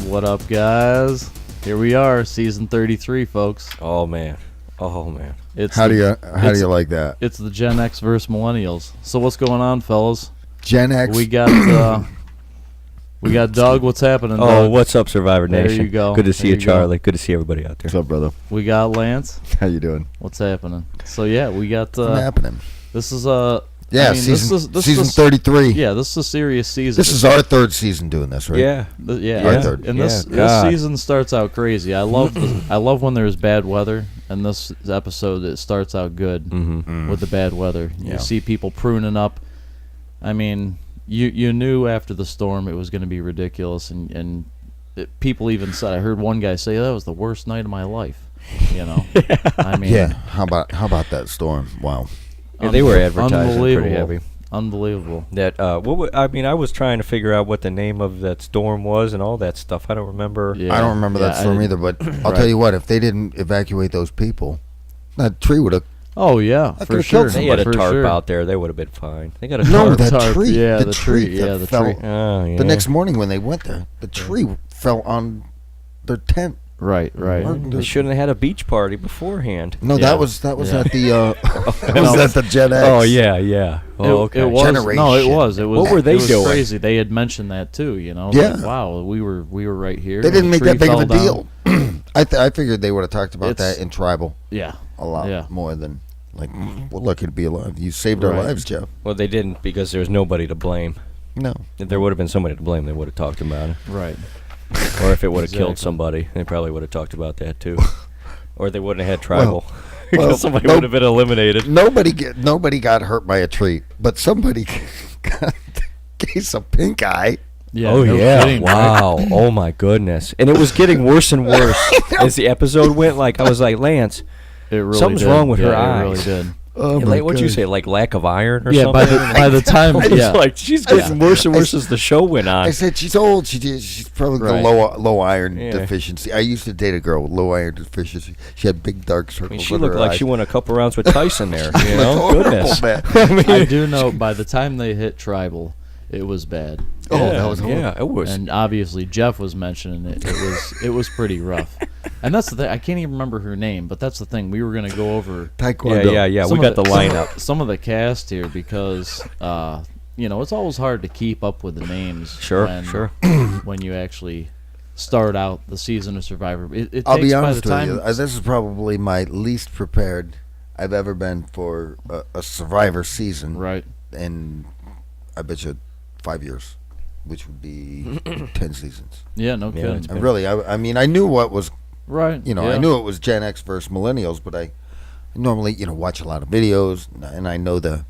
What up, guys? Here we are, season 33, folks. Oh man. It's How do you like that? It's the Gen X versus Millennials. So what's going on, fellas? Gen X. We got Doug. What's happening, Doug? Oh, what's up, Survivor There Nation? you go. Good to see There you, you go. Charlie. Good to see everybody out there. What's up, brother? We got Lance. How you doing? What's happening? So yeah, we got. What's happening? This is Yeah, I mean, season this 33. Yeah, this is a serious season. This is our third season doing this, right? Yeah. Yeah, third. and Yeah, this God. season starts out crazy. I love when there's bad weather, and this episode it starts out good Mm-hmm. with the bad weather. Yeah. You see people pruning up. I mean, you knew after the storm it was going to be ridiculous, and people even said. I heard one guy say that was the worst night of my life. You know, I mean, Yeah. How about that storm? Wow. Yeah, they were advertising pretty heavy. Unbelievable. Unbelievable. That I was trying to figure out what the name of that storm was and all that stuff. I don't remember. Yeah. I don't remember that Yeah, I storm didn't- either, but I'll tell you what, if they didn't evacuate those people, that tree would have... Oh yeah, That for could've sure. killed They had a For tarp sure. out there. They would have been fine. They got a No, tarp. that tree. Yeah, the tree that the fell. tree. Oh, yeah. The next morning when they went there, the tree fell on their tent. Right. They shouldn't have had a beach party beforehand. No, Yeah. that was Yeah. at the that was at the Gen X. Oh yeah. Oh, okay. It was. Generation. No, it was. It was. What were they it was doing? Crazy. They had mentioned that too. You know. Yeah. Like, wow. We were right here. They didn't The make that tree big of a fell down. deal. I figured they would have talked about It's- that in tribal Yeah. a lot Yeah. more than like we're lucky to be alive. You saved our Right. lives, Jeff. Well, they didn't because there's nobody to blame. No. If there would have been somebody to blame, they would have talked about it. Right. Or if it would have Exactly. killed somebody, they probably would have talked about that too. Or they wouldn't have had tribal. well, Somebody no- would have been eliminated. Nobody got hurt by a tree, but somebody got a case of pink eye. Yeah. Oh no yeah! kidding, right? Wow! Oh my goodness! And it was getting worse and worse as the episode went. Like I was like, Lance, It really Something's did. wrong with her Yeah, It eyes. really did. Oh like, what'd you say? Like lack of iron or Yeah. something? By the time. I was Yeah. like, she's getting worse and worse as the show went I on. said she's old. She's probably Right. got low iron Yeah. deficiency. I used to date a girl with low iron deficiency. She had big dark circles. I mean, she under looked her like eyes. she won a couple rounds with Tyson there. You Looked know, horrible, goodness. man. I do know by the time they hit tribal, it was bad. Oh, that was horrible. yeah, it was. And obviously Jeff was mentioning it. It was pretty rough. And that's the thing. I can't even remember her name, but that's the thing. We were gonna go over Taekwondo. yeah. some We of got the lineup. some of the cast here because it's always hard to keep up with the names. Sure, when, sure. when you actually start out the season of Survivor, it I'll takes be by honest the with time. you. This is probably my least prepared I've ever been for a Survivor season. Right. In, I bet you, 5 years, which would be 10 seasons. Yeah. No Yeah, kidding. it's And really, I mean, I knew what was, Right. I yeah. knew it was Gen X versus Millennials, but I normally, watch a lot of videos, and I know the,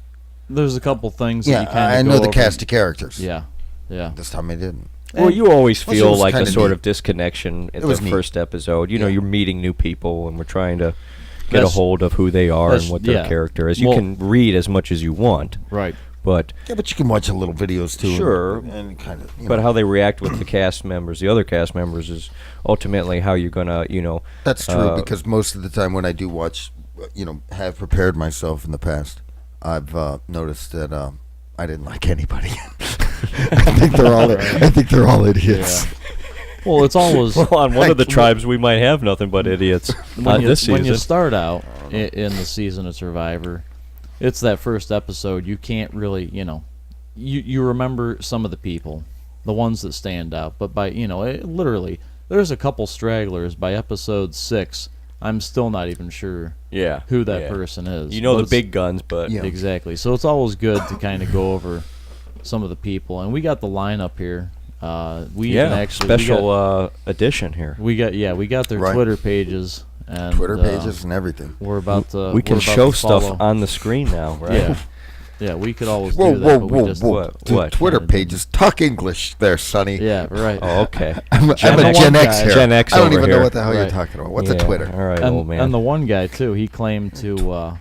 There's a couple things. that yeah, you kinda I go know the over. cast of characters. Yeah. Yeah. This time I didn't. Well, you always Plus, it feel was like a kinda sort neat. of disconnection in It was the neat. first episode. You know, Yeah. you're meeting new people, and we're trying to get a That's- hold of who they are and that's- what their yeah. character is. You Well- can read as much as you want, Right. but Yeah, but you can watch a little videos too. Sure. And kind of, but how they react with the cast members, the other cast members, is ultimately how you're gonna, That's true because most of the time when I do watch, have prepared myself in the past, I've noticed that I didn't like anybody. I think they're all idiots. Yeah. Well, it's always Well, on one of the Like, tribes, we might have nothing but idiots. when you, this season. when you start out in the season of Survivor, it's that first episode. You can't really, you remember some of the people, the ones that stand out. But by literally, there's a couple stragglers. By episode 6, I'm still not even sure yeah, who that yeah. person is. You know But the it's- big guns, but Yeah. Exactly. So it's always good to kind of go over some of the people, and we got the lineup here. We even actually special edition here. we got their Right. Twitter pages and Twitter pages and everything. We're about to. We can we're about show to stuff follow. on the screen now, right? Yeah, yeah. We could always Whoa, do whoa, that, but we whoa, just whoa! What? What? Twitter Kinda pages. Talk English, there, Sonny. Yeah, right. Oh, okay. I'm a Gen Gen X X guy. here. Gen X I don't over even here. know what the hell you're Right. talking about. What's Yeah, a Twitter? All right, and, old man. and the one guy too. He claimed to.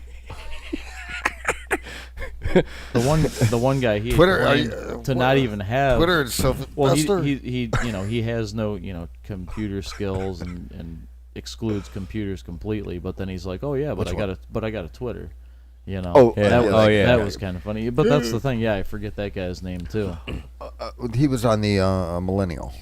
The one guy he Twitter, claimed to not even have Twitter is so Well, he has no computer skills and excludes computers completely. But then he's like, oh yeah, but Which I got a Twitter. Oh, Yeah. that, yeah, was, yeah. that was kind of funny. But that's the thing. Yeah, I forget that guy's name too. He was on the Millennial.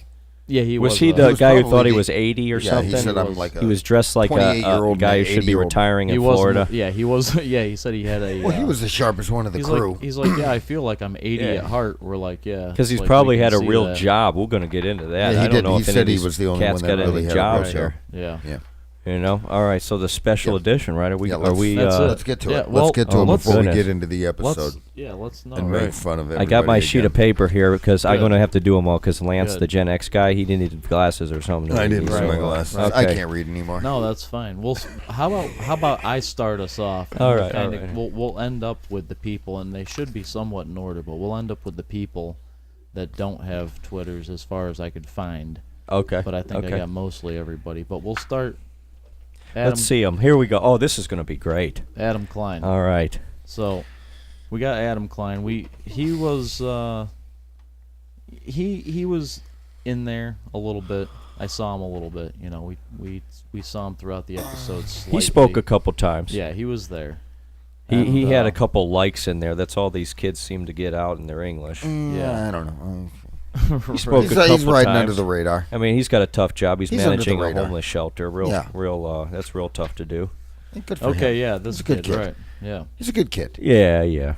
Yeah, he Was was. he He the was guy who probably thought he the- was 80 or Yeah, something? he said He I'm was. like He was dressed like a 28-year-old guy who man, should be 80-year-old. retiring in He Florida. wasn't. Yeah, he was. Yeah, he said he had a. Well, he was the sharpest one of the he's crew. Like, he's like, yeah, I feel like I'm 80 Yeah. at heart. We're like, yeah. Because he's like, probably we can had a see real that. job. We're going to get into that. Yeah, he I don't did. know He if any said of he these was the only cats one that got really any had a real jobs job. here. Yeah. Yeah. You know? All right, so the special Yep. edition, right? Are we? Yeah, Are we? That's it. Let's get to Yeah, it. well, Let's get to oh it my before we goodness. get into the episode Let's know. and right. make fun of I everybody. got my sheet again. of paper here because I'm Good. going to have to do them all because Lance, Good. the Gen X guy, he didn't need glasses or something. I didn't He's- bring my Right. glasses. Okay. I can't read anymore. No, that's fine. How about I start us off? and All we'll right, kinda- all right. We'll end up with the people, and they should be somewhat in order, but we'll end up with the people that don't have Twitters, as far as I could find. Okay. But I think okay. I got mostly everybody. But we'll start. Adam, Let's see them. Here we go. Oh, this is going to be great. Adam Klein. All right. So, we got Adam Klein. He was he was in there a little bit. I saw him a little bit. You know, we saw him throughout the episode. Slightly. He spoke a couple times. Yeah, he was there. He And, had a couple likes in there. That's all these kids seem to get out in their English. Yeah, I don't know. He spoke He's, a couple he's riding times. under the radar. I mean, he's got a tough job. He's He's under the managing a radar. homeless shelter. Yeah. That's real tough to do. Good for him. Okay, yeah, this He's a good kid. right? Yeah. He's a good kid. Yeah. Yeah.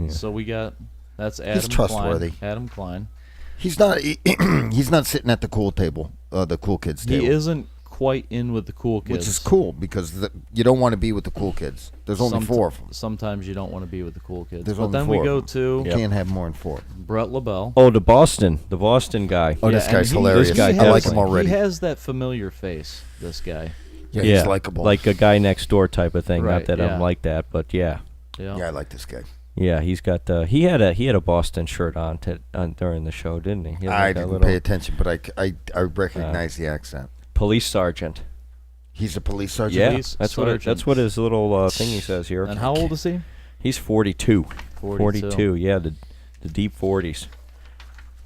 So we got that's Adam trustworthy. Klein. Adam Klein. He's not. He's not sitting at the cool table, the cool kids table. He isn't quite in with the cool kids, Which is cool because you don't want to be with the cool kids. There's only four of them. Sometimes you don't want to be with the cool kids. There's but only then four we go of to You can't have more than four. Brett LaBelle. Oh, the Boston guy. Oh, Yeah, this and guy's he- hilarious. this guy I like definitely- him already. He has that familiar face. This guy. Yeah, he's likable. like a guy next door type of thing. Right, Not that yeah. I'm like that, but yeah. Yeah. Yeah, I like this guy. Yeah, he's got he had a Boston shirt on during the show, didn't he? He had I like a didn't little pay attention, but I recognize the accent. police sergeant. He's a police sergeant. Yeah, Police that's sergeant. what his little thingy says here. And how old is he? He's 42. 42. 42. Yeah, the deep 40s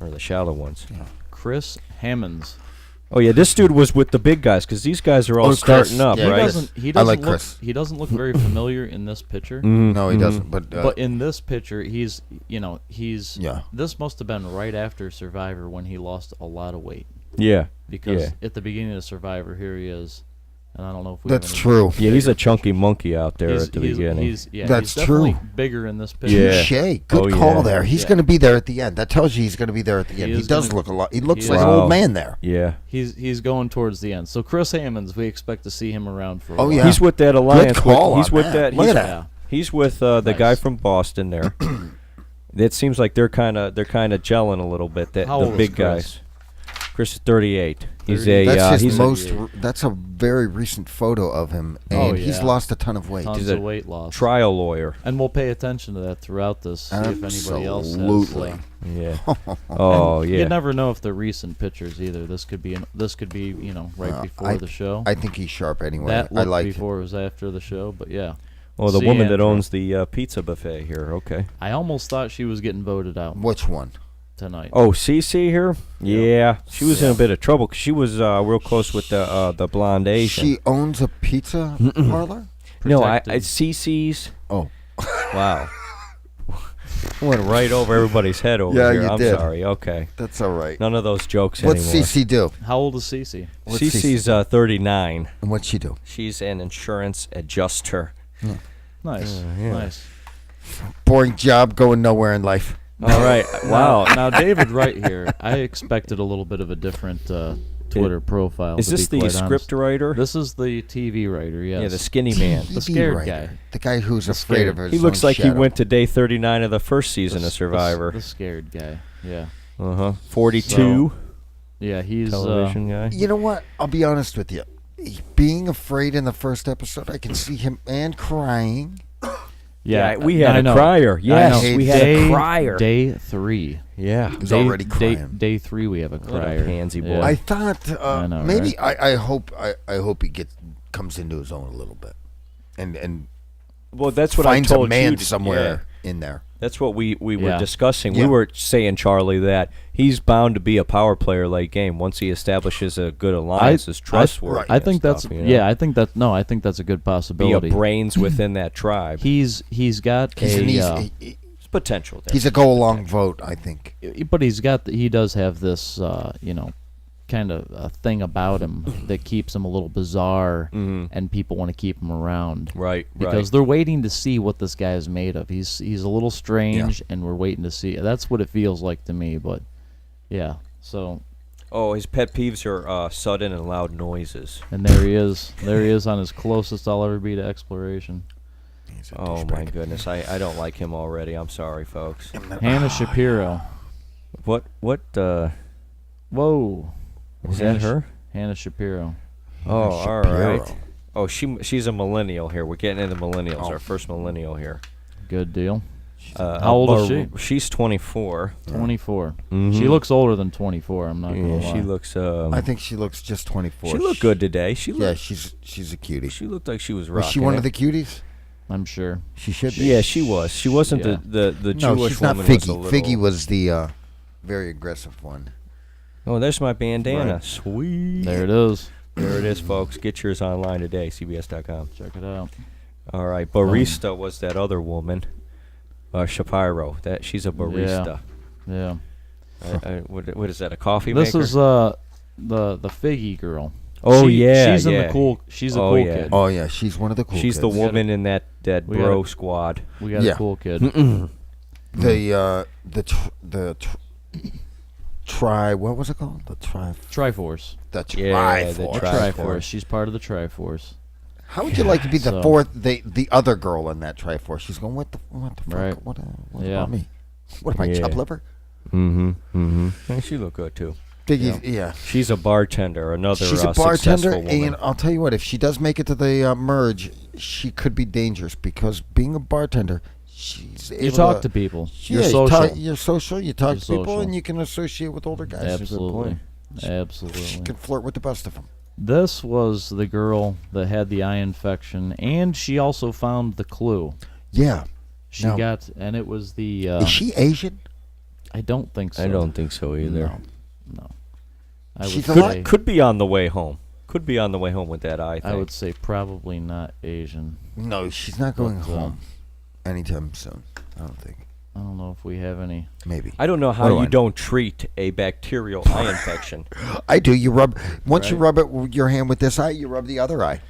or the shallow ones. Chris Hammonds. Oh yeah, this dude was with the big guys because these guys are all Oh, Chris. starting up, Yeah, He right? doesn't. He I doesn't like look. Chris. He doesn't look very familiar in this picture. No, he doesn't. But in this picture, he's. Yeah. This must have been right after Survivor when he lost a lot of weight. Yeah, Because Yeah. at the beginning of Survivor, here he is, and I don't know if we. that's have any- true. yeah. He's a chunky monkey out there at the beginning. He's That's definitely true. bigger in this picture. Yeah. Touche. Good Oh, call yeah. there. He's Yeah. going to be there at the end. That tells you he's going to be there at the end. He is does gonna- look a lot. He looks he like is. an Wow. old man there. Yeah, He's going towards the end. So Chris Hammonds, we expect to see him around for. A Oh, while. yeah. he's with that alliance. call he's on with that. that. Look He's, at that. Yeah. he's with the guy Nice. from Boston there. It seems like they're kind of gelling a little bit. That How the old is big Chris? guys. Chris is 38. He's 38. a That's he's his a- most. That's a very recent photo of him, and Oh, he's yeah. lost a ton of weight. Tons He's a of weight loss. trial lawyer. And we'll pay attention to that throughout this. See if anybody else has. Absolutely. Yeah. Oh And yeah. You never know if they're recent pictures either. This could be right before the show. I think he's sharp anyway. that I looked like. before it was after the show, but yeah. Oh, the See woman that Andrew. owns the pizza buffet here. Okay. I almost thought she was getting voted out Which one? tonight. Oh, Cece here. Yeah, she was in Yeah. a bit of trouble 'cause she was real close with the blonde Asian. She owns a pizza parlor. no, Protected. it's Cece's. Oh, Wow. Went right over everybody's head over Yeah, here. you I'm did. sorry. Okay. that's all right. None of those jokes What's anymore. CC do? How old is Cece? What's Cece's 39. And what's she do? She's an insurance adjuster. Nice, yeah. nice. Boring job, going nowhere in life. All right. Wow. Now, David, right here, I expected a little bit of a different Twitter profile. Is to this be the quite script honest. writer? This is the TV writer. Yes. Yeah, the skinny man. TV scared writer. guy. The guy who's afraid scared. of his He looks own like he shadow. went to day 39 of the first season The of Survivor. The scared guy. Yeah. 42 Yeah, he's television guy. You know what? I'll be honest with you. Being afraid in the first episode, I can see him and crying. Yeah, we had I a know. crier. Yes, know. we had Day- a crier. Day 3. Yeah. He's already crying. Day 3, we have a What a crier. pansy boy. Yeah. I thought I know, maybe I hope he comes into his own a little bit, and Well, that's what finds I told a man you. somewhere in there. That's what we were Yeah. discussing. Yeah. We were saying, Charlie, that he's bound to be a power player late game once he establishes a good alliance, is trustworthy. right. I and think stuff, that's you know? yeah. I think that's a good Be possibility. a brains within that tribe. He's got He's a an There's potential there. he's a go along vote. I think. but he does have this kind of a thing about him that keeps him a little bizarre, Mhm. and people want to keep him around. Right. Because they're waiting to see what this guy is made of. He's a little strange, and we're waiting to see. That's what it feels like to me. But yeah, so Oh, his pet peeves are sudden and loud noises. and there he is. There he is on his closest I'll ever be to exploration. He's a Oh douchebag. my goodness, I don't like him already. I'm sorry, folks. Hannah Shapiro. What Whoa. is that her? Hannah Shapiro. Oh, all Shapiro. right. Oh, she's a millennial here. We're getting into millennials. Oh. Our first millennial here. Good deal. How old is she? She's 24. 24. Mhm. She looks older than 24. I'm not gonna Yeah, lie. she looks. I think she looks just 24. She looked good today. Yeah, she's a cutie. She looked like she was Was rocking. she one it. of the cuties? I'm sure. She should be. Yeah, she was. She wasn't Yeah. the No, Jewish she's not woman. Was a Figgy. little, Figgy was the very aggressive one. Oh, there's my bandana. Right. Sweet. There it is. There it is, folks. Get yours online today. CBS.com. Check it out. All right, barista was that other woman, Shapiro. That she's a barista. Yeah. What is that? A coffee This maker? is the Figgy girl. Oh, She- yeah, She's in yeah. the cool. She's a Oh, cool yeah. kid. Oh yeah, she's one of the cool She's kids. the woman in that we bro gotta- squad. We got Yeah. a cool kid. What was it called? The Triforce. Yeah, the Triforce. Triforce. She's part of the Triforce. How would you like to be the So- fourth, the other girl in that Triforce? She's going, what the fuck? Right. What Yeah. about me? What am I, Yeah. chop liver? And she looked good too. Figgy, yeah. She's a bartender. Another She's a bartender, successful woman. and I'll tell you what, if she does make it to the merge, she could be dangerous because being a bartender, she's able You talk to people. Yeah, You're social. You're social. You talk You're to people, social. and you can associate with older guys. Absolutely. She Absolutely. can flirt with the best of them. This was the girl that had the eye infection, and she also found the clue. Yeah. She Now- got, and it was the. Is she Asian? I don't think so. I don't think so either. No. I would She's a say, lot- Could be on the way home. Could be on the way home with that eye thing. I would say probably not Asian. No, she's not going But, home anytime soon. I don't think. I don't know if we have any. Maybe. I don't know What how do you I know? don't treat a bacterial eye infection. I do. You rub once you Right. rub it with your hand with this eye, you rub the other eye.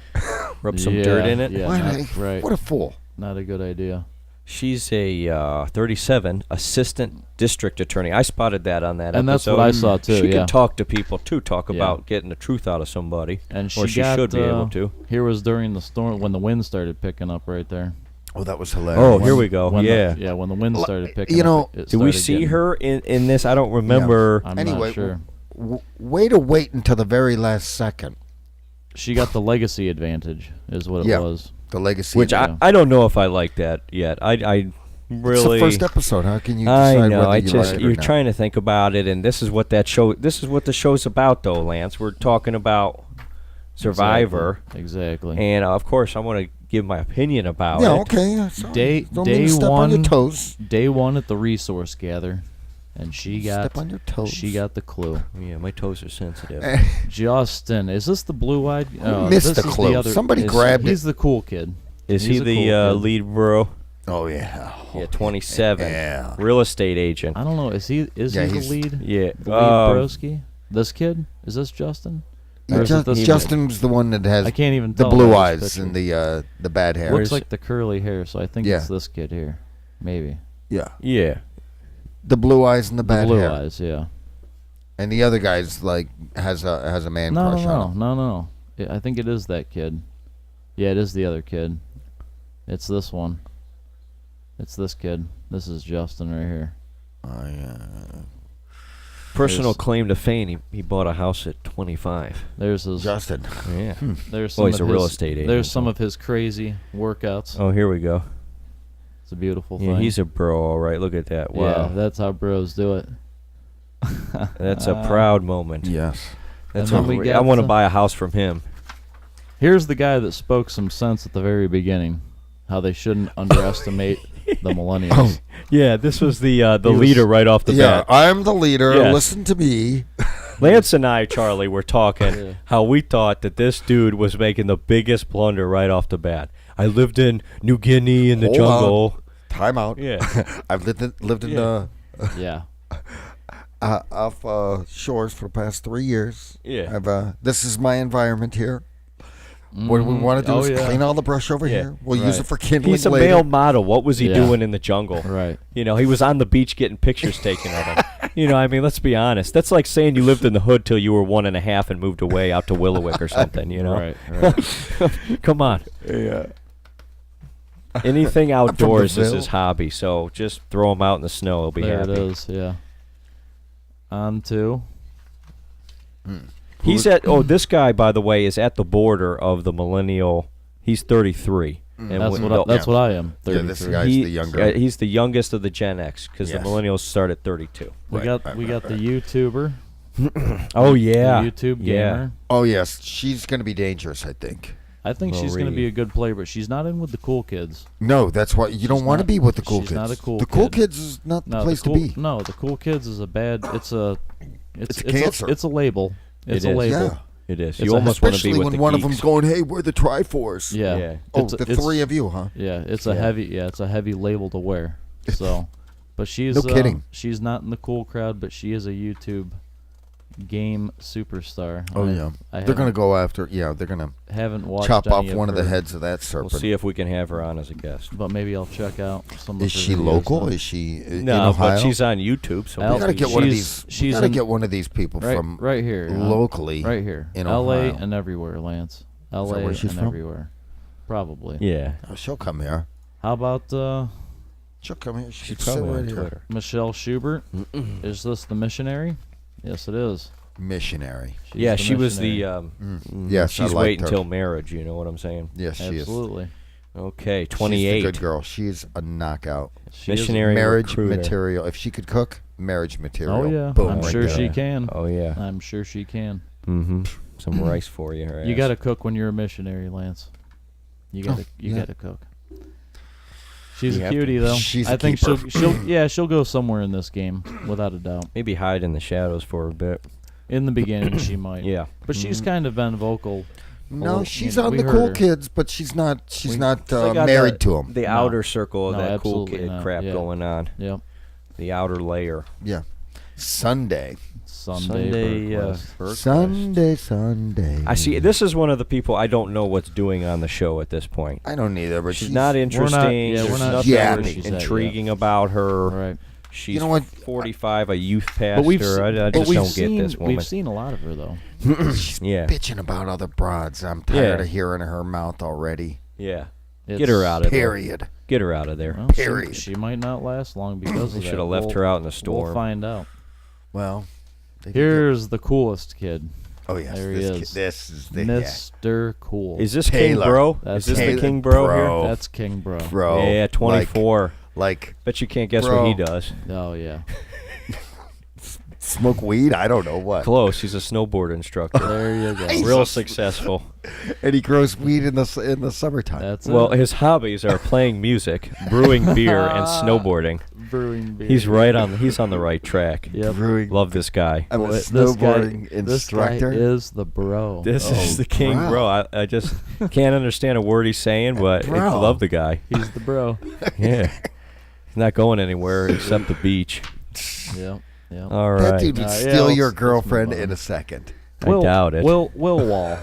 Rub some Yeah, dirt in it. Yeah, Why not, not? right. What a fool. Not a good idea. She's a 37 assistant district attorney. I spotted that on that And that's episode. what I saw too. She yeah. can talk to people to talk Yeah. about getting the truth out of somebody, And or she got, should be able to. Here was during the storm when the wind started picking up right there. Oh, that was hilarious. Oh, here we go. When Yeah. when the wind started picking you up. know, it Did we started see getting- her in this? I don't remember. I'm Anyway, not sure. Way to wait until the very last second. She got the legacy advantage, is what it Yeah. was. The legacy. Which Yeah. I don't know if I like that yet. I It's really. the first episode. How can you decide I know. whether I you just like it or you're not? trying to think about it, and this is what that show. This is what the show's about, though, Lance. We're talking about Survivor, Exactly. and of course, I want to give my opinion about Yeah, it. okay. yeah, sorry. Day- Don't day mean to step on your one- toes. Day one at the resource gather, and she got Step on your toes. she got the clue. Yeah, my toes are sensitive. Justin, is this the blue-eyed? missed this the is clue? other- Somebody is- grabbed it. He's the cool kid. Is He's he a the cool kid. lead bro? Oh yeah. Yeah, 27. Yeah. Real estate agent. I don't know. Is he Yeah, the he's- lead? Yeah. The lead broski? This kid? Is this Justin? Or is it this kid? Justin's the one that has I can't even the tell blue by this eyes picture. and the bad hair. Looks like the curly hair, so I think Yeah. it's this kid here. Maybe. Yeah. Yeah. The blue eyes and the The bad blue hair. eyes, yeah. And the other guy's like has a man No, crush on him. no. I think it is that kid. Yeah, it is the other kid. It's this one. It's this kid. This is Justin right here. Personal There's- claim to fame. He bought a house at 25. There's his. Justin. Yeah. There's some Well, he's of a real his- estate agent, There's some so- of his crazy workouts. Oh, here we go. It's a beautiful Yeah, thing. he's a bro, all right. Look at that. Yeah, Wow. that's how bros do it. That's a proud moment. Yes. That's And then we I got want to the- buy a house from him. Here's the guy that spoke some sense at the very beginning. How they shouldn't underestimate the millennials. Yeah, this was the He was- leader right off the Yeah, bat. I'm the leader. Yes. Listen to me. Lance and I, Charlie, were talking Yeah. how we thought that this dude was making the biggest blunder right off the bat. I lived in New Guinea in the Hold on. jungle. Time out. Yeah. I've lived in Yeah. Yeah. off shores for the past 3 years. Yeah. This is my environment here. What we want to do is clean all the brush over here. We'll use it for kindling He's a later. male model. What was he doing in the jungle? Right. You know, he was on the beach getting pictures taken of him. You know, I mean, let's be honest. That's like saying you lived in the hood till you were 1.5 and moved away out to Willowick or something, you know? Right. Come on. Yeah. Anything outdoors is Brazil. his hobby, so just throw him out in the snow. He'll be There happy. it is. Yeah. On to. He's at. Oh, this guy, by the way, is at the border of the millennial. He's 33. And That's what I am. 33. Yeah, this guy's the younger. He's the youngest of the Gen X because Yes. the millennials start at 32. We got the YouTuber. Oh yeah, The YouTube yeah. gamer. Oh, yes. She's going to be dangerous, I think. I think she's going to be a good player, but she's not in with the cool kids. No, that's why you don't want to not- be with the cool she's kids. not a cool the cool kid. kids is not the No, place the cool, to be. No, the cool kids is a bad. It's a cancer. It's a label. It's It a is. label. Yeah. It is. It's You almost want to be Especially with when the one geeks. of them's going, "Hey, we're the Triforce." Yeah. Yeah. Oh, It's a- the it's- three of you, huh? Yeah, it's a heavy label to wear. So, but she's No kidding. She's not in the cool crowd, but she is a YouTube game superstar. Oh I- yeah. I They're going to haven't- go after. Yeah, they're going to haven't watched chop off any one of the her, heads of that We'll serpent. see if we can have her on as a guest. but maybe I'll check out some. of Is her she videos local? on- Is she in No, Ohio? but she's on YouTube, so Al- We gotta get one of she's- these. We she's gotta in- get one of these people right, from right here, locally. right here, in L.A. Ohio. and everywhere, Lance. L.A. where she's and from? everywhere, probably. yeah. Oh, she'll come here. How about She'll come here. She'll She's sit probably right on here. Twitter. Michelle Schubert? Is this the missionary? Yes, it is. Missionary. She's Yeah, the she was the. missionary. Yes, I she's liked waiting her. until marriage. You know what I'm saying? Yes, she Absolutely. Okay, is. 28. She's a good girl. She's a knockout. She is- Missionary Marriage recruiter. material. If she could cook, marriage material. Oh yeah, Boom, I'm right sure there. she can. Oh yeah. I'm sure she can. Mm-hmm. Some rice for you. Her You ass. got to cook when you're a missionary, Lance. You got to yeah. got to cook. She's You a have to. cutie though. She's I a think keeper. she'll go somewhere in this game without a doubt. maybe hide in the shadows for a bit. In the beginning, she might. Yeah. But she's kind of been vocal. No, Well, she's you know, on we the heard cool her. kids, but she's not. She's We- not They got married the- to him. The No. outer circle of No, that cool absolutely kid not. crap Yeah. going on. Yep. The outer layer. Yeah. Sunday. Sunday. Burquest. Sunday. I see. This is one of the people I don't know what's doing on the show at this point. I don't either, but She's not interesting. yeah, we're There's not nothing sure where she's at yet. intriguing about her. Right. She's You know what? 45, a youth pastor. But we've I but just we've don't seen, get this woman. We've seen a lot of her though. She's Yeah. bitching about other broads. I'm tired Yeah. of hearing her mouth already. Yeah. It's, Get her out of there. Period. Get her out of there. Well, Period. She might not last long because They of that. should have left We'll- her out in the We'll storm. find out. Well, they did Here's the coolest kid, that. Oh yes, there he this is. kid- this is the Mr. Cool. Is this King Taylor. Bro? That's Is this the Taylor. King Bro, Bro. here? That's King Bro. bro. Yeah, 24. Like Bet you can't guess Bro. what he does. Oh yeah. smoke weed. I don't know what. Close. He's a snowboard instructor. There you go. He's Real a- successful. And he grows weed in the summertime. That's Well, it. his hobbies are playing music, brewing beer, and snowboarding. Brewing beer. He's right on. He's on the right track. Yep. Brewing. Love this guy. I'm a Boy, snowboarding This guy instructor. is the bro. This Oh, is the King bro. Bro. I just can't understand a word he's saying, but I Bro. love the guy. He's the bro. Yeah. He's not going anywhere except the beach. Yep. Yep. All That right. dude would Yeah, steal let's- your let's girlfriend move on. in a second. I doubt it. Will Wall.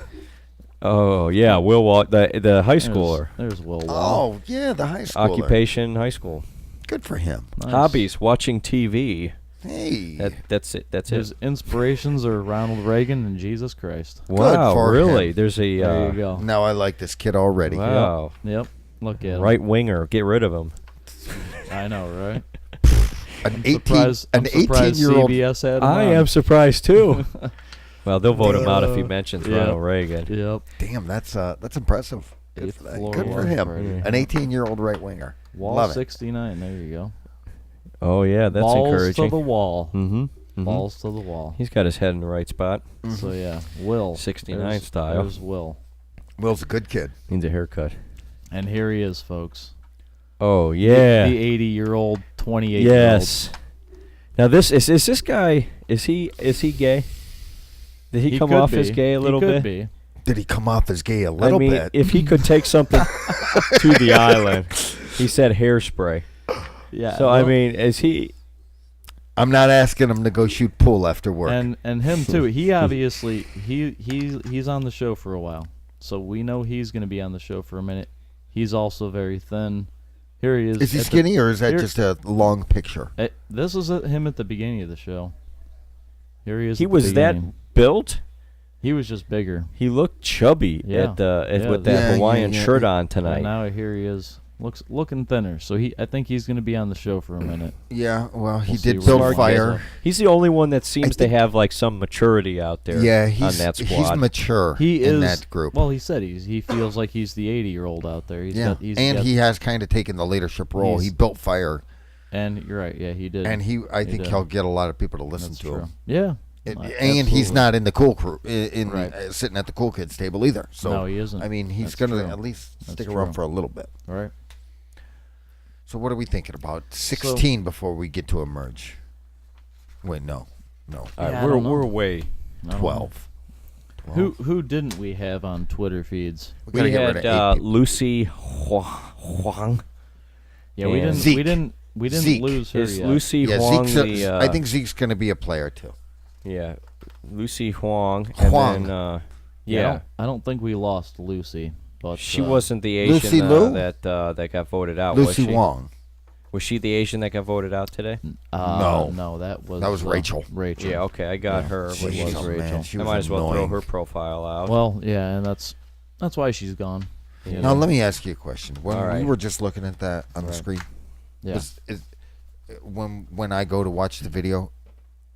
Oh yeah, Will Wall, the high schooler. There's Will Wall. Oh yeah, the high schooler. Occupation, high school. Good for him. Nice. Hobbies, watching TV. Hey. That's it. That's His it. inspirations are Ronald Reagan and Jesus Christ. Wow, for really? him. There's a There you go. Now I like this kid already. wow, Yep. Look at him. right winger. Get rid of him. I know, right? An I'm 18 surprised, an I'm surprised 18-year-old CBS had him I on. am surprised too. Well, they'll vote him out if he Uh, mentions yeah. Ronald Reagan. Yep. Damn, that's impressive. Good Eighth for, that. floor Good for one him. Friday. An 18-year-old right winger. Wall Love it. 69. There you go. Oh yeah, that's Balls encouraging. to the wall. Mm-hmm. Balls to the wall. He's got his head in the right spot. So yeah, Will. 69 There's- style. There's Will. Will's a good kid. Needs a haircut. And here he is, folks. Oh yeah. The 80-year-old, 28-year-old. Yes. Now this is this guy. Is he gay? Did he come could off be. as gay a little he could bit? Be. Did he come off as gay a little I mean, bit? if he could take something to the island, he said hairspray. Yeah. So well, I mean, is he? I'm not asking him to go shoot pool after work. And him too. He obviously he's on the show for a while, so we know he's going to be on the show for a minute. He's also very thin. Here he is. Is he skinny, or is that just a long picture? This is him at the beginning of the show. Here he is. He at the was that beginning. built? He was just bigger. He looked chubby with that Hawaiian shirt on tonight. And now here he is, looking thinner. So I think he's going to be on the show for a minute. Yeah, well, he We'll did see where build he fire. goes. He's the only one that seems to have like some maturity out there. Yeah, on that squad. he's mature in that group. Well, he said he feels like he's the 80-year-old out there. He has kind of taken the leadership role. He built fire. And you're right. Yeah, he did. And I think he'll get a lot of people to listen That's to true. him. Yeah. And he's not in the cool crew, sitting at the cool kids table either. So no, he isn't. I mean, he's going to at least stick around for a little bit. All right. So what are we thinking about? 16 before we get to a merge. Wait, no. All right, we're away. 12. Who didn't we have on Twitter feeds? We had Lucy Huang. Yeah, we didn't. Zeke. We didn't Zeke. lose her Is yet. Lucy Huang I think Zeke's going to be a player too. Yeah, Lucy Huang. Huang. And then, I don't think we lost Lucy, but she wasn't the Lucy Asian Liu? that got voted out. Lucy was she? Wong. Was she the Asian that got voted out today? No, that was Rachel. Rachel. Yeah, okay, I got her. She Which was was Rachel. Man, she I was might as well throw annoying. her profile out. Well, yeah, and that's why she's gone. You Now know? let me ask you a question. When All right. we were just looking at that on the screen, Yeah. when I go to watch the video,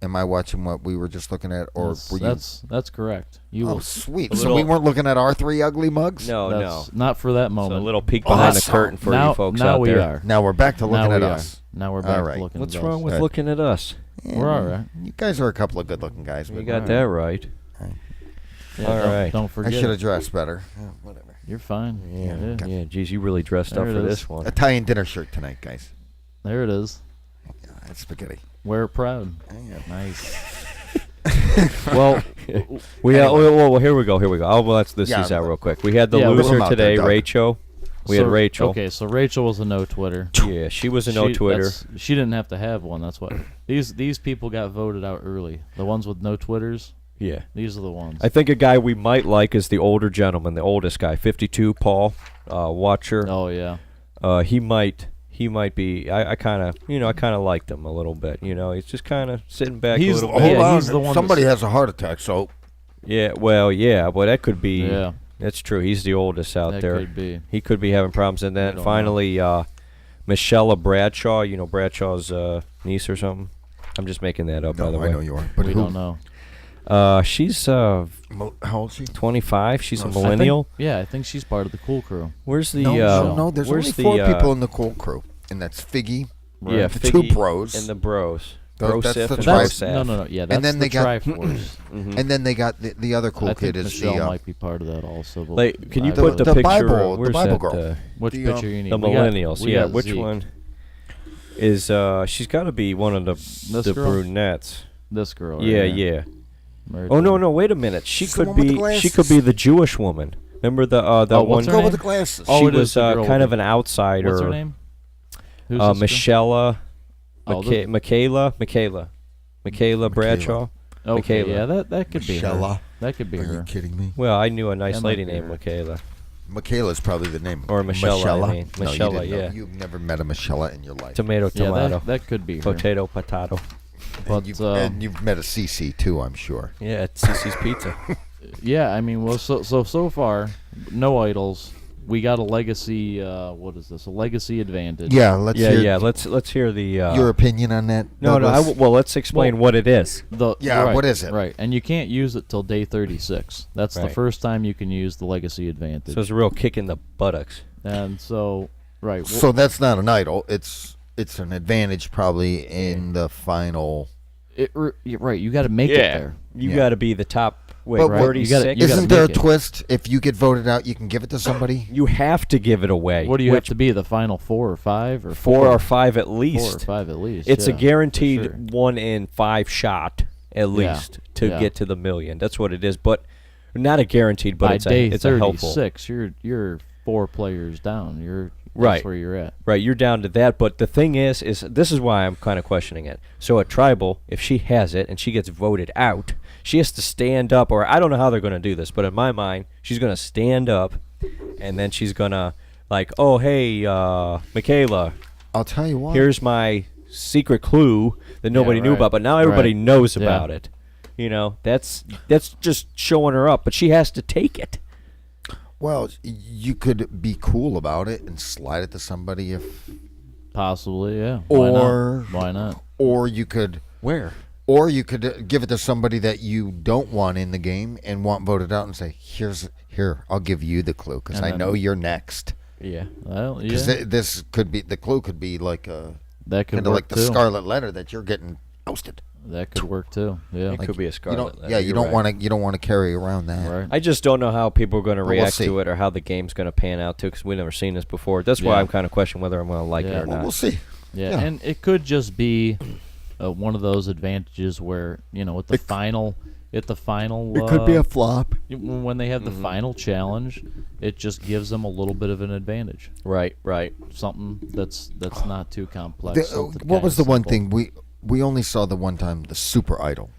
am I watching what we were just looking at, or were you? That's correct. You Oh, will, sweet. a So we little- weren't looking at our three ugly mugs. no, that's not for that So moment. a little peek behind the Awesome. curtain for now, you folks now out we there. are. Now we're back to looking now at we us. Are. Now we're back All right. to looking What's at wrong us. with Right. looking at us? We're all right. You guys are a couple of good-looking guys. You But got that right. Yeah, all don't, right. Don't I forget. should have dressed better. Whatever. You're fine. Yeah. Geez, you really dressed There up it for is. this one. Italian dinner shirt tonight, guys. There it is. That's spaghetti. Wear it proud. Yeah. Nice. Well, well, here we go. Oh, well, let's these out real quick. We had the Yeah, loser put 'em out there, today, Doug. Rachel. We had Rachel. Okay, so Rachel was a no Twitter. Yeah, she was a no Twitter. She didn't have to have one. That's what these people got voted out early. The ones with no Twitters. Yeah. These are the ones. I think a guy we might like is the older gentleman, the oldest guy, 52, Paul Watcher. Oh yeah. He might be. I kind of liked him a little bit. You know, he's just kind of sitting back a little bit. Yeah, Hold on. he's the one Somebody has a heart attack, so Yeah, well, yeah, but that could be. Yeah. That's true. He's the oldest out That there. could be. He could be having problems. And We then don't finally, Michelle Bradshaw. You know, Bradshaw's niece or something. I'm just making that up, by the no, way. I know you are. But we who? don't know. She's How old is she? 25. She's a I think- millennial. I think she's part of the cool crew. Where's the? No. There's where's only the, 4 people in the cool crew, and that's Figgy. Yeah, the Figgy 2 bros, and the bros. That's Brosif the and tri- Brosaf. No. Yeah, that's then the they got- Triforce. and then they got the other cool I think kid is Michelle the might be part of that also. But Like, can you I put the don't know. picture? Bible- the where's Bible that, girl. Which the, picture you need? The We got- millennials. we Yeah, got which Zeke. one is? She's got to be one of the girl? brunettes. This girl. Yeah, right here. yeah. Right Oh there. no, wait a minute. She She's the could one with the be. She glasses. could be the Jewish woman. Remember the that Oh, one? what's her girl name? with the glasses. Oh, She it is was the girl kind with of an outsider. What's her name? Who's this girl? Michelle. Oh, the- Michaela Bradshaw. Okay, Michaela. yeah, that could be her. Michelle. That could be Are you her. kidding me? Well, I knew a nice That might lady be named her. Michaela. Michaela's probably the name. Or Michelle, I mean. No, Michelle, you didn't know. yeah. You've never met a Michelle in your life. Tomato, Yeah, tomato. that could be her. Potato, potato. But and you've met a CC too, I'm sure. Yeah, it's Cece's Pizza. yeah, I mean, well, so far, no idols. We got a legacy. What is this? A legacy advantage. Yeah, let's hear yeah. Let's hear the. your opinion on that. No, Douglas. well, let's explain what it is. Yeah, what is it? Right, and you can't use it till day 36. That's the Right. first time you can use the legacy advantage. So it's a real kick in the buttocks. And so, right. So that's not an idol. It's an advantage probably in the final. Right, you got to make it there. You Yeah. got to be the top. Wait, But what- 36. you gotta Isn't there a make it. twist? If you get voted out, you can give it to somebody. You have to give it away. What do you have which to be? The final 4 or 5 or 4 or 5 at 4 or least. 5 at least. It's yeah, a for guaranteed sure. 1 in 5 shot at least to yeah. get to the million. That's what it is. But not a guaranteed, but By it's day a helpful. 36, you're 4 players down. That's Right. where you're at. Right, you're down to that. But the thing is this is why I'm kind of questioning it. So at Tribal, if she has it and she gets voted out, she has to stand up, or I don't know how they're going to do this, but in my mind, she's going to stand up, and then she's going to, like, oh, hey, Michaela, I'll tell you what. here's my secret clue that nobody knew right. about, but now everybody Right. knows Yeah. about it. You know, that's just showing her up, but she has to take it. Well, you could be cool about it and slide it to somebody if, Possibly, yeah. Or- Why not? or you could Where? give it to somebody that you don't want in the game and want voted out and say, here, I'll give you the clue because And I then- know you're next. Yeah. Well, yeah. Because this could be, the clue could be like That could kind of work like the too. scarlet letter that you're getting ousted. That could work too. Yeah. It could be a You scarlet don't, letter. yeah, you You're don't right. want to carry around that. Right. I just don't know how people are going to Well, we'll react see. to it or how the game's going to pan out too, because we've never seen this before. That's why Yeah. I'm kind of questioning whether I'm going to like it Yeah. or Well, not. we'll see. Yeah, Yeah. and it could just be one of those advantages where at the final, flop. when they have the final challenge, it just gives them a little bit of an advantage. Right. Something that's not too complex. something What was the kinda one simple. thing we only saw the one time, the super idol?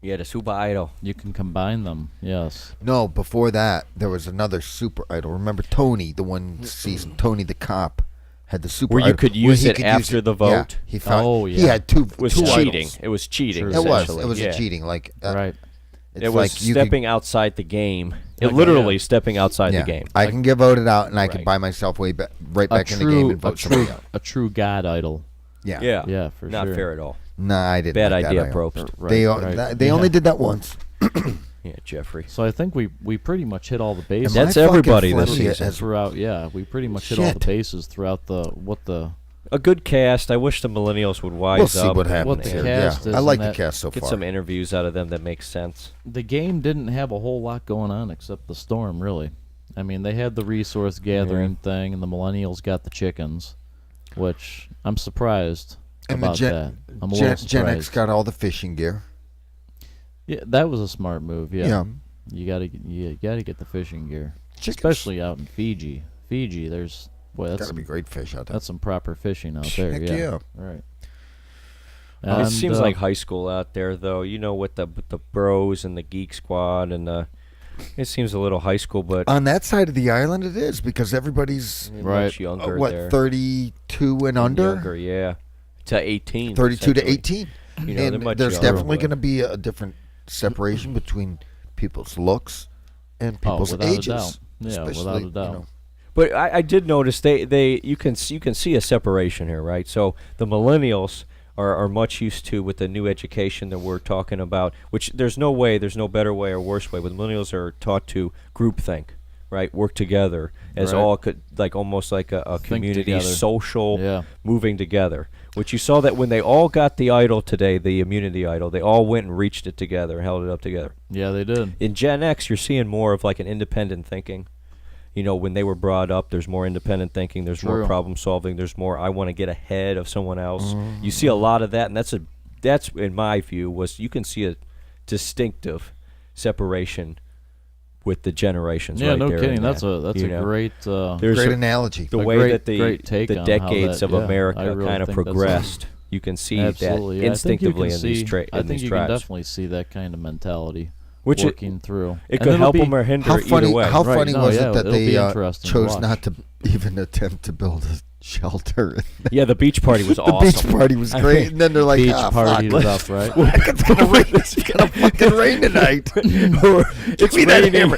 Yeah, the Super Idol. You can combine them. Yes. No, before that there was another super idol. Remember Tony, the one season, Tony the cop had the super Where you idol could where use he it could after the Yeah, vote? he found. Oh, He yeah. had two. It was two cheating. idols. It was cheating. True. It was. essentially. It was yeah. a cheating. Like Right. It's It was like you stepping outside the game. It Like, literally yeah. stepping outside yeah, the game. I can get voted out, and I can Right. buy myself right A back in the game and true, a vote somebody true, out. a true god idol. Yeah. Yeah. Yeah, for Not sure. fair at all. Nah, I didn't. Bad like that idea, idol. Probst. Right, They right. they only did that once. Yeah, Jeffrey. So I think we pretty much hit all the bases. That's Am I fucking everybody this flipping it season. as- throughout. Yeah, we pretty much hit all the Shit. bases throughout the A good cast. I wish the Millennials would wise We'll see up. what and happens What the here. cast Yeah, is I like and the that- cast so Get far. some interviews out of them that make sense. the game didn't have a whole lot going on except the storm. Really, I mean they had the resource gathering thing, and the Millennials got the chickens, which I'm surprised And the about Gen, that. I'm a Gen, little Gen X surprised. got all the fishing gear. Yeah, that was a smart move. Yeah, Yeah. you gotta get the fishing gear, Chickens. especially out in Fiji. Fiji, there's that's Gotta be great fish out there. that's some proper fishing out there. Heck Yeah, yeah. right. It And, seems like high school out there, though. With the bros and the geek squad and the. It seems a little high school, but On that side of the island, it is because everybody's Right. much younger what there. 32 and under, Younger, yeah. To 18. 32 to essentially. 18. You know, they're And much there's younger, definitely but- going to be a different separation between people's looks and Oh, people's without a ages. doubt. Yeah, Especially, without a doubt. You know, But I did notice you can see a separation here, right? So the millennials are much used to with the new education that we're talking about, which there's no better way or worse way. But the millennials are taught to groupthink, right? Work together as Right. all could almost like a community, together. social, Yeah. moving together. Which you saw that when they all got the idol today, the immunity idol, they all went and reached it together, held it up together. Yeah, they did. In Gen X, you're seeing more of like an independent thinking. When they were brought up, there's more independent thinking, there's more True. problem solving, there's more I want to get ahead of someone else. You see a lot of that, and that's in my view you can see a distinctive separation with the generations. Yeah, right no there kidding. in That's that, a you know? great. There's great a- analogy. the a way great- that the great take on how decades that- of yeah, I America really kind of think that's a- progressed. You can see Absolutely, that yeah. instinctively in these I think you can tribes, definitely see that kind of mentality which working through. it And could it'll help be- them or hinder How either funny! way. How Right, funny no, was yeah, it that it'll they be interesting to chose watch. not to even attempt to build a shelter? Yeah, the beach party was The awesome. beach party was I great, mean, and then they're like, Beach ah, party fuck, is up, right? it's gonna rain. It's gonna fucking rain tonight. Give me that hammer.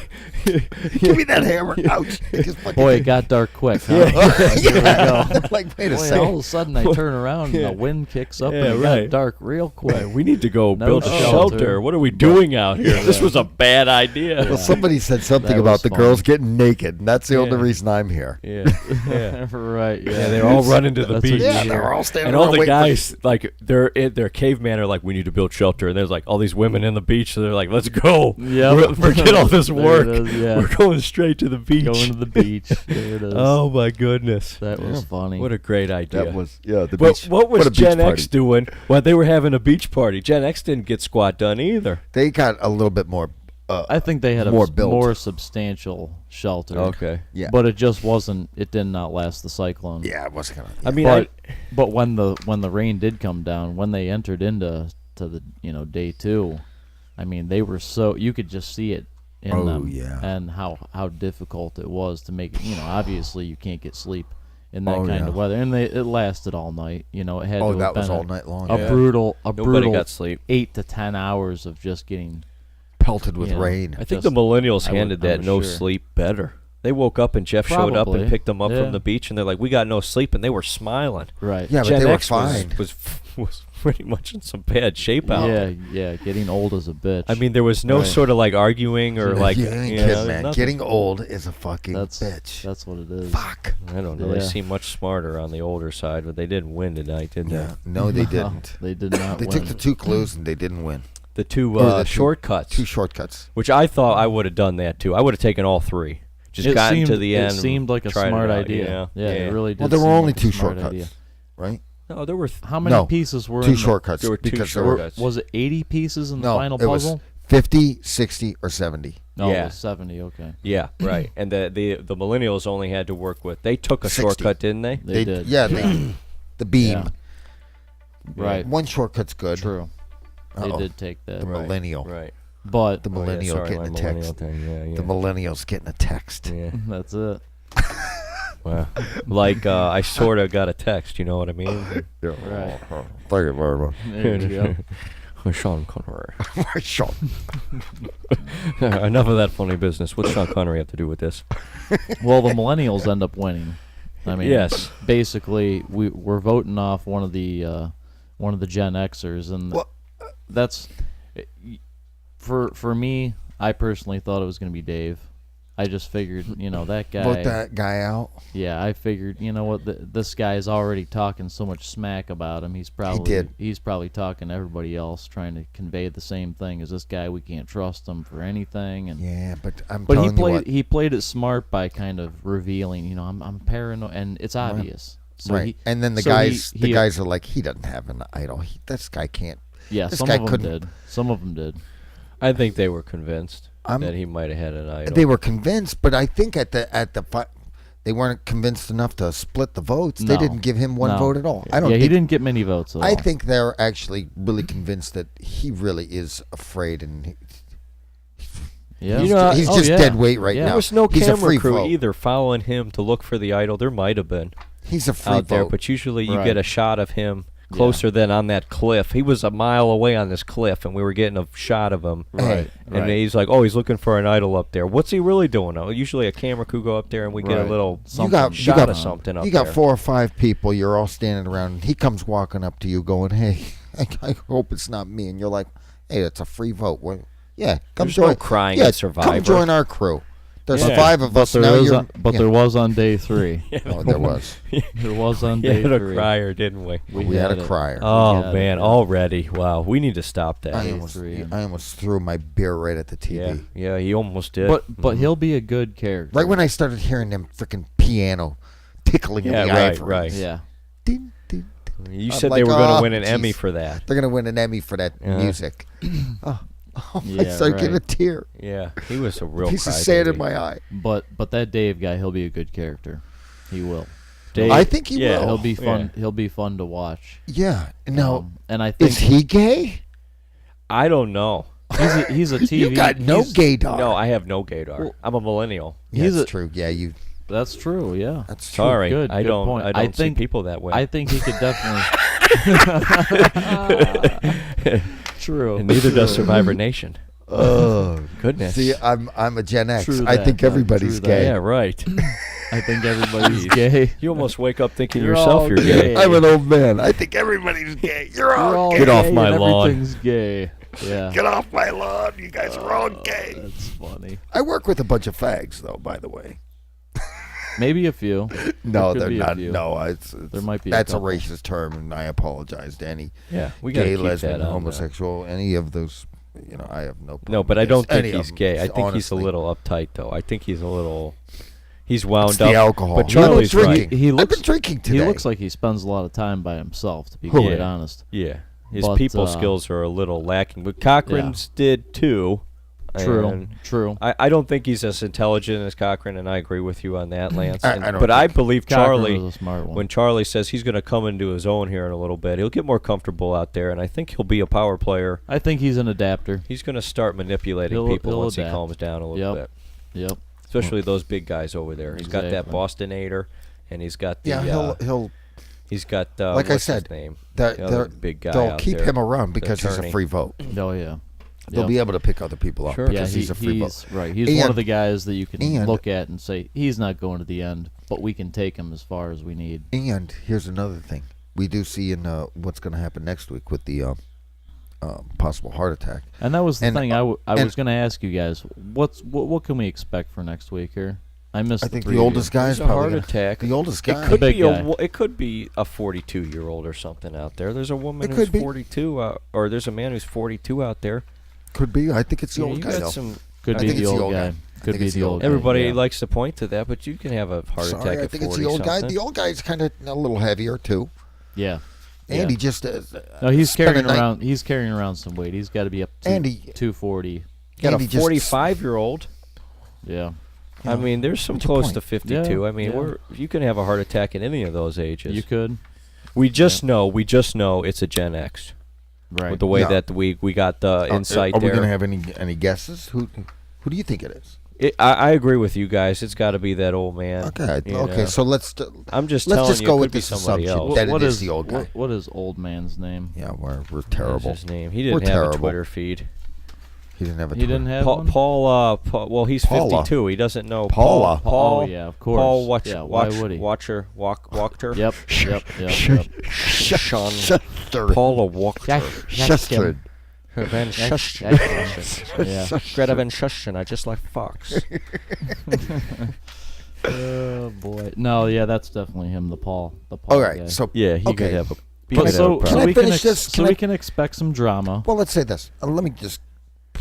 Give me that hammer. Ouch! It just fucking- Boy, it got dark quick. Huh? yeah. Like, wait a Boy, second. all of a sudden, I turn around and the wind kicks up Yeah, and it right. got dark real quick. We need to go No build a shelter. shelter. What are we doing out here? This was a bad idea. Well, somebody said something That about was the fun. girls getting naked, and that's the only Yeah. reason I'm here. Yeah, yeah. Right. Yeah. Yeah, they're all running to the That's beach. what you Yeah, hear. they're all standing And all around the waiting for- guys, like, they're caveman are like, we need to build shelter. And there's like all these women in the beach. So they're like, let's go. Yep. Forget all this There work. it is, yeah. We're going straight to the beach. Going to the beach. There it is. Oh, my goodness. that was funny. What a great idea. That was the But beach. what was a beach Gen party. X doing while they were having a beach party? Gen X didn't get squat done either. They got a little bit more I think they had more a built. more substantial shelter. Okay. Yeah. But it just wasn't. It didn't outlast the cyclone. Yeah, it wasn't gonna. I mean, But when the rain did come down, when they entered into the day 2, I mean they were so you could just see it in them. Yeah. And how difficult it was to make. Obviously you can't get sleep in that kind yeah. of weather, and it lasted all night. It had to have that was been all night long. a Yeah. brutal Nobody got sleep. 8 to 10 hours of just getting. Pelted with Yeah. rain. I think Just- the millennials I would- handled I that was no sure. sleep better. They woke up and Jeff showed up and Probably. picked them up Yeah. from the beach, and they're like, "We got no sleep," and they were smiling. Right. Yeah, but Gen they were X fine. was pretty much in some bad shape out there. Yeah, getting old as a bitch. I mean, there was no Right. sort of like arguing or like. you ain't you kidding, know, man. nothing. Getting old is a fucking bitch. That's what it is. Fuck. I don't know. Yeah. They seem much smarter on the older side, but they didn't win tonight, did Yeah. No, they didn't. They did not They win. took the 2 clues and they didn't win. they? The two Or the shortcuts, 2 shortcuts. which I thought I would have done that too. I would have taken all 3. Just It gotten seemed, to the end. It seemed like a tried it smart out, idea. Yeah, it really did. Well, there were seem only like a 2 smart shortcuts, idea. right? No, there were. How many No, pieces were 2 in the, shortcuts. There were 2 because shortcuts. Was it 80 pieces in the No, final it was puzzle? 50, 60, or 70. No, Yeah. it was 70. Okay. Yeah, right. And the millennials only had to work with. They took a 60. shortcut, didn't they? They did. Yeah, the beam. Yeah. Right. One shortcut's good. True. They Uh-oh. did take that. The Right. millennial. Right. But The Oh, yeah, millennial sorry, getting my a millennial text. thing. Yeah, The millennial's getting a text. yeah. that's it. Well, like I sort of got a text. You know what I mean? Right. Thank you very much. There you go. Sean Connery. Sean. Enough of that funny business. What's Sean Connery have to do with this? Well, the millennials end up winning. I mean, Yes. Basically, we're voting off one of the Gen Xers, and Well, that's for me. I personally thought it was going to be Dave. I just figured, that guy. Vote that guy out. Yeah, I figured, what, this guy's already talking so much smack about him. He's probably talking to everybody else, trying to convey the same thing as this guy. We can't trust him for anything. And Yeah, but I'm but telling you what. he played it smart by kind of revealing, I'm paranoid, and it's obvious. So Right. And then the guys are like, he doesn't have an idol. This guy can't. Yeah, this some guy of them couldn't- did. Some of them did. I think they were convinced I'm- that he might have had an idol. They were convinced, but I think they weren't convinced enough to split the votes. They No. didn't give him one No. vote at all. I don't. Yeah, he think, didn't get many votes at all. I think they're actually really convinced that he really is afraid, and Yeah. You know, he's Oh, just yeah. dead weight right Yeah. now. There was no He's a camera free crew vote. either following him to look for the idol. There might have been He's a free out there, vote. but usually you Right. get a shot of him closer than on that cliff. He was a mile away on this cliff, and we were getting a shot of him. Right. And right. he's like, "Oh, he's looking for an idol up there. What's he really doing?" Oh, usually a camera crew go up there, and we get a Right. little Something. shot of something up You got there. 4 or 5 people. You're all standing around. And he comes walking up to you, going, "Hey, I hope it's not me." And you're like, "Hey, it's a free vote. Yeah, come There's join. no crying yeah, in Survivor. Come join our crew. There's Yeah. 5 of us There now. was You're, on, but yeah. there was on day 3. Oh, there was. There was on We day had a 3. crier, didn't we? We had a it. crier. Oh got it, man, yeah. already. Wow, we need to stop that. I three. almost threw my beer right at the TV. Yeah, he almost did. But he'll be a good character. Right when I started hearing them freaking piano tickling in Yeah, the right, ivories. right. Yeah. Ding, ding. You I'm said like, they were going oh, to win an geez. Emmy for that. They're gonna win an Emmy for that music. I Yeah, started getting a right. tear. Yeah, he was a real Piece of crybaby. sand in my eye. But that Dave guy, he'll be a good character. He will. Dave, I think he yeah, will. He'll be fun. Yeah. He'll be fun to watch. Yeah. No. And I think Is he gay? I don't know. he's a TV. You got no he's- gaydar. No, I have no gaydar. Well, I'm a millennial. Yeah, he's that's a- true. Yeah, you. That's true. Yeah. That's true. Sorry, Good. I good don't. point. I don't see think people that way. I think he could definitely. True. and neither does True. Survivor Nation. Oh Goodness. See, I'm a Gen X. True I that, think Doug, everybody's true that. gay. Yeah, right. I think everybody's gay. You almost wake up thinking You're yourself all you're gay. gay. I'm an old man. I think everybody's gay. You're We're all all gay. Get off gay my and lawn. Everything's gay. Yeah. Get off my lawn. You guys are all gay. That's funny. I work with a bunch of fags, though. By the way. Maybe a few. No, There could they're be a not. few. No, it's There might be a That's a couple. racist term, and I apologize to any Yeah, we got to gay, keep lesbian, that on. homosexual, any of those. I have no problem. No, but I with don't think any of he's them, gay. I think he's a honestly. little uptight, though. I think he's a little. He's wound It's up. the alcohol. But He looks Charlie's right. drinking. He I've looks- been drinking today. He looks like he spends a lot of time by himself, to be Who? quite Yeah. honest. Yeah, his But, people skills are a little lacking, but Cochran's did too. And True. I don't think he's as intelligent as Cochran, and I agree with you on that, Lance. But I believe Cochran Charlie, was a smart one. when Charlie says he's going to come into his own here in a little bit, he'll get more comfortable out there, and I think he'll be a power player. I think he's an adapter. He's going to start manipulating people once he calms down a little bit. Yep. Especially those big guys over there. He's got that Bostinator, and he's got the he's got like what's I said, his name? the other big guy they'll out keep there. him around because he's a attorney. free vote. Oh yeah. They'll be able to pick other people up Sure. because Yeah, he's a free vote. right. He's one of the guys that you can look at and say he's not going to the end, but we can take him as far as we need. And here's another thing we do see in what's going to happen next week with the possible heart attack. And that was the thing I was going to ask you guys. What can we expect for next week here? I think the oldest guy is There's a probably heart attack. The oldest guy. It could be a 42-year-old or something out there. There's a woman who's 42, or there's a man who's 42 out there. Could be. I think it's the old you guy. got Though. Could be the old guy. Could be the old guy. Everybody likes to point to that, but you can have a heart attack I at think it's the old guy. The old guy's kind of a little heavier too. Yeah. And he just no, he's carrying around. He's carrying around some weight. He's got to be up to 240. Got a 45-year-old. Yeah. I mean, there's some close to 52. Yeah, I mean, you can have a heart attack at any of those ages. You could. We just know it's a Gen X. Right. With the way that we got the insight are there. Are we going to have any guesses? Who do you think it is? I agree with you guys. It's got to be that old man. Okay. So let's. I'm just. Let's telling just you, go it with could be this somebody assumption else. that it is the old guy. What is old man's name? Yeah, we're terrible. What's his name? He didn't have a Twitter feed. He didn't have a. He didn't have one? Paul. Well, he's Paula. 52. He doesn't know Paula. Paul. Oh yeah, of course. Paul. Why would he? Watcher. Walkter. Yep. Sean. Shuster. Paula Walkter. Shuster. Van Schusten. Yeah. Greta Van Schusten. I just like Fox. Oh boy. No, yeah, that's definitely him. The Paul. All right. Guy. So yeah, he could have a. But so Can I finish this? So we can expect some drama. Well, let's say this. Let me just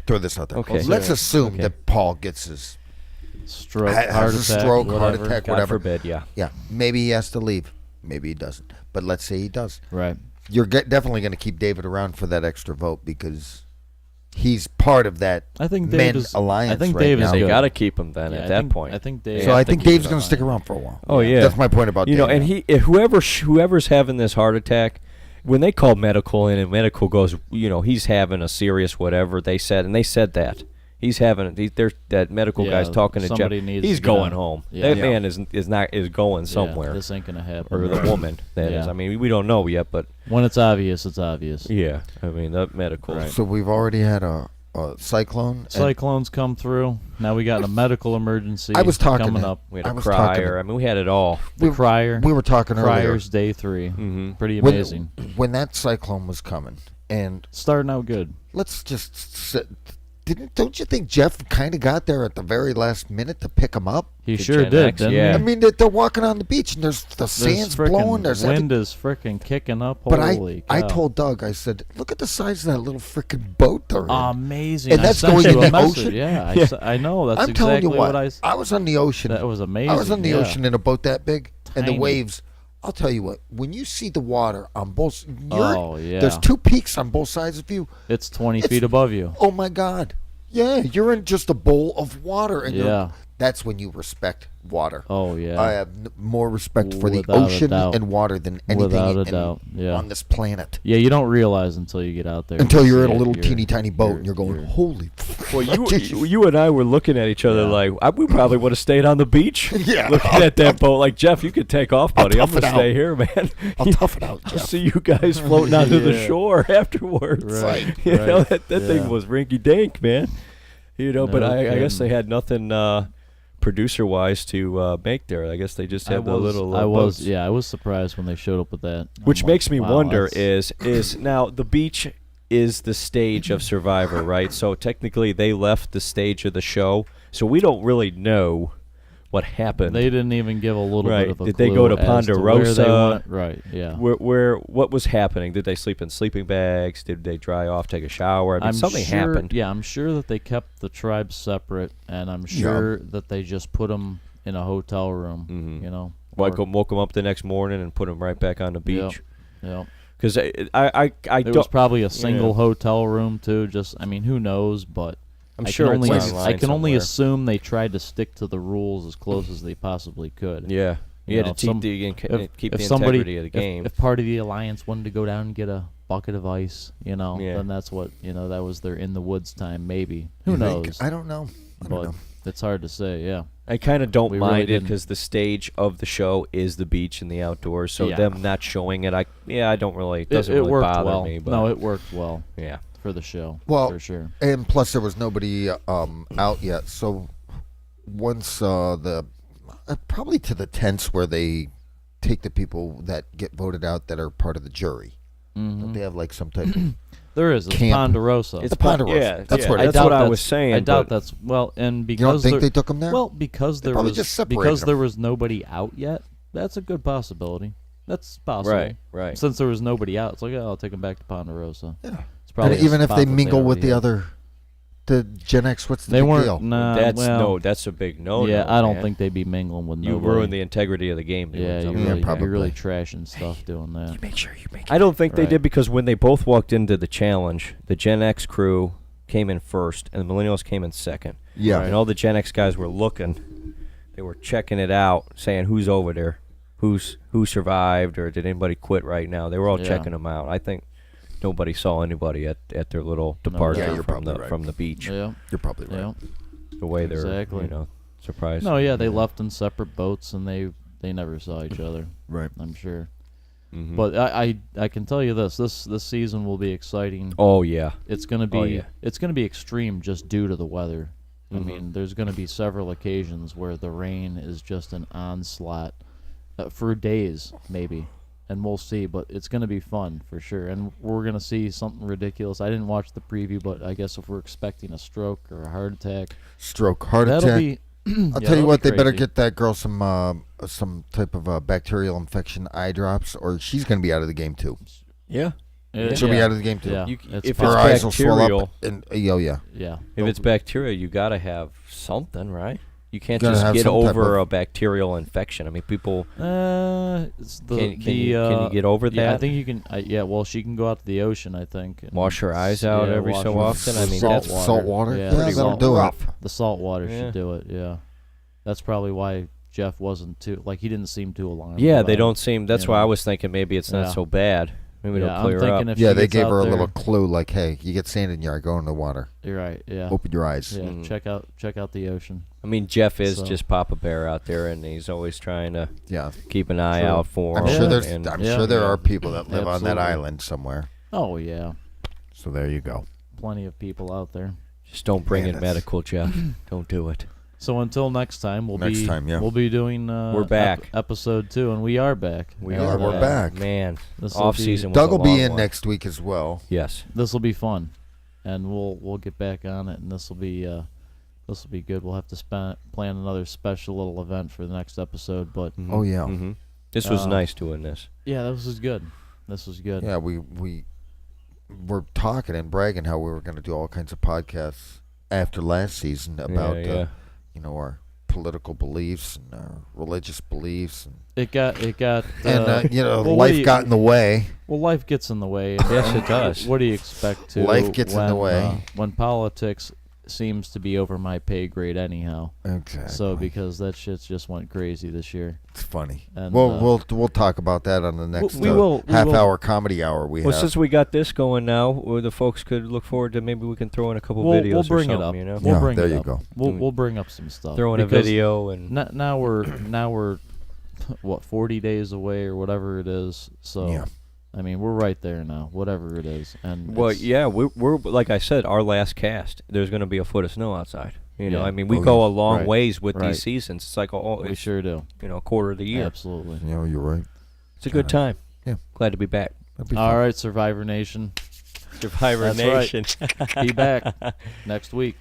throw this out there. Okay. Let's assume that Paul gets his stroke, heart attack, God whatever. forbid, yeah. Yeah. Maybe he has to leave. Maybe he doesn't. But let's say he does. Right. You're definitely going to keep David around for that extra vote because he's part of that I think alliance. I think right Dave is now. They good. got to keep him then at that point. I think Dave. So I think Dave's going he's to stick around for a while. Oh yeah, that's my point about Dave. And whoever's having this heart attack, when they call medical in and medical goes, he's having a serious whatever they said, and they said that. He's having that medical guy's talking to Jeff. He's going home. Yeah. That man is going somewhere. This ain't gonna happen. Or the woman that is. I mean, we don't know yet, but when it's obvious, it's obvious. Yeah, I mean that medical. Right. So we've already had a cyclone. Cyclones come through. Now we got a medical emergency. I was talking coming up. We had a crier. I mean, we had it all. The crier. We were talking earlier. Criers day 3. Mm-hmm. Pretty amazing. When that cyclone was coming, and starting out good. Let's just sit. Don't you think Jeff kind of got there at the very last minute to pick him up? He sure did, didn't he? I mean, they're walking on the beach and there's the sand's blowing. There's wind is freaking kicking up. But Holy cow. I told Doug, I said, look at the size of that little freaking boat they're in. Amazing. And that's going in the ocean? Yeah, I know. That's I'm exactly telling you what. I was on the ocean. That was amazing. I was on the ocean in a boat that big, and the Tiny. waves. I'll tell you what. When you see the water on both, yeah. There's 2 peaks on both sides of you. It's 20 feet above you. Oh my God. Yeah, you're in just a bowl of water, and that's when you respect water. Oh yeah, I have more respect for the Without a ocean doubt. and water than anything Without a doubt. on this planet. Yeah, you don't realize until you get out there. Until you're in a little teeny tiny boat and you're going, holy. Well, you and I were looking at each other like we probably would have stayed on the beach. Yeah, looking at that boat like Jeff, you could take off, buddy. I'm gonna stay here, man. I'll tough it out. I'll Jeff. see you guys floating onto the shore afterwards. Right. You know that thing was rinky dink, man. But I guess they had nothing producer-wise to make there. I guess they just had the little boats. I was surprised when they showed up with that. Which makes me wonder that's... is now the beach is the stage of Survivor, right? So technically they left the stage of the show, so we don't really know what happened. They didn't even give a little bit of a Did clue they go to as Ponderosa? To where they went. Right, yeah. What was happening? Did they sleep in sleeping bags? Did they dry off, take a shower? I mean, something happened. Yeah, I'm sure that they kept the tribes separate, and I'm sure that they just put them in a hotel room, Woke them up the next morning and put them right back on the beach. Yeah. Because it was probably a single hotel room, too. Just, I mean, who knows, but... I'm sure only, it's online I can only somewhere. assume they tried to stick to the rules as close as they possibly could. Yeah. You had know, to keep the integrity of the game. If part of the alliance wanted to go down and get a bucket of ice, then that's what that was their in the woods time. Maybe who You think? knows? I don't know. But it's hard to say. Yeah. I kind of don't We mind really it didn't. because the stage of the show is the beach and the outdoors. So Yeah. them not showing it, I don't really. It It, doesn't it really worked bother well. me. But No, it worked well yeah. for the show. Well, for sure. And plus, there was nobody out yet. So once probably to the tents where they take the people that get voted out that are part of the jury. Don't they have like some type of There is. It's camp. Ponderosa. It's Ponderosa. Yeah, That's yeah, what it that's is. what I that's- was saying. I doubt but that's and You don't because think they took them there? well because They there probably was just separated because them. there was nobody out yet. That's a good possibility. That's possible. Right. Since there was nobody out, it's like I'll take them back to Ponderosa. Yeah. It's probably And even a if spot they that mingle with already the had. other, the Gen X, what's the They big weren't. deal? Nah, that's a big no. yeah, I don't man. think they'd be mingling with you nobody. ruin the integrity of the game. doing Yeah, something you're like that. probably. really trashing stuff doing that. Make sure you make. I don't think they Right. did because when they both walked into the challenge, the Gen X crew came in first and the Millennials came in second. Yeah. And all the Gen X guys were looking. They were checking it out, saying who's over there, who survived, or did anybody quit right now. They were all Yeah. checking them out. I think nobody saw anybody at their little No, departure Yeah, you're from probably the right. from the beach. Yeah, You're probably right. yeah. The way they're Exactly. surprised. No, yeah, they left in separate boats and they never saw each other. Right. I'm sure. Mhm. But I can tell you this season will be exciting. Oh yeah. It's gonna be yeah. it's gonna be extreme just due to the weather. I Mhm. mean, there's gonna be several occasions where the rain is just an onslaught for days maybe, and we'll see. But it's gonna be fun for sure, and we're gonna see something ridiculous. I didn't watch the preview, but I guess if we're expecting a stroke or a heart attack, Stroke, heart that'll attack. be. I'll yeah, tell you that'll what, be they better crazy. get that girl some type of bacterial infection eye drops, or she's going to be out of the game too. Yeah. She'll be Yeah. out of the game too. Yeah, You- it's if Her it's possible. eyes will swell bacterial, up. And yeah. Yeah. if it's bacteria, you gotta have something, right? You can't Gotta just have get some type over of- a bacterial infection. I mean, people It's can you get over Yeah, I that? think you can. Yeah, well, she can go out to the ocean. I think and Wash her eyes out every wash so her- often. I mean, salt, that's salt water. Yeah, Yeah, pretty that'll rough. do it. rough. The salt water Yeah. should do it. Yeah, that's probably why Jeff wasn't too he didn't seem too alarmed. Yeah, about they it. don't seem. That's you why I know. was thinking maybe it's not Yeah. so bad. Maybe Yeah, it'll I'm clear thinking up. if Yeah, she they gets gave out her a there- little clue, like, hey, you get sand in your eye, go in the water. You're right. Yeah. Open your eyes. Yeah. Mm. Check out the ocean. I mean, Jeff is So- just Papa Bear out there, and he's always trying to Yeah. keep an eye True. out for I'm him. sure there's. and I'm Yeah. sure there are people that live on that Absolutely. island somewhere. Oh yeah, So there you go. plenty of people out there. just don't bring Man, in that's- medical, Jeff. Don't do it. So until next time, we'll be doing We're back. episode 2, and we are back. We Yeah, are. we're back. Man, This'll off be- season. Doug will was a be long in one. next week as well. Yes. This will be fun, and we'll get back on it, and this will be good. We'll have to plan another special little event for the next episode, but Mhm. Oh, yeah. Mhm. This was Uh, nice doing this. yeah, this was good. This was good. Yeah, we were talking and bragging how we were going to do all kinds of podcasts after last season about yeah. our political beliefs and our religious beliefs, and It got well, well, life got in the way. well, life gets in the way. Yes, it does. What do you expect to? Life gets in the when, way. When politics seems to be over my pay grade anyhow. Exactly. So because that shit just went crazy this year. It's funny. And, We'll talk about that on the next we will half-hour comedy hour we Well, have. since we got this going now, where the folks could look forward to, maybe we can throw in a couple We'll videos bring or it something, up. you know? We'll Yeah, bring there it you up. go. We'll bring up some stuff. Throw in a because video and now we're what 40 days away or whatever it is. So Yeah. I mean we're right there now. Whatever it is, and well, it's- yeah, we're like I said, our last cast. There's going to be a foot of snow outside. You know, Yeah. I mean, we Oh, go yeah. a long Right. ways with Right. these seasons. It's like we it's sure do. a quarter of the year. Absolutely. You're right. It's a good time. Yeah. Glad to be back. That'd be All fun. right, Survivor Nation, Survivor That's right. Nation. be back next week.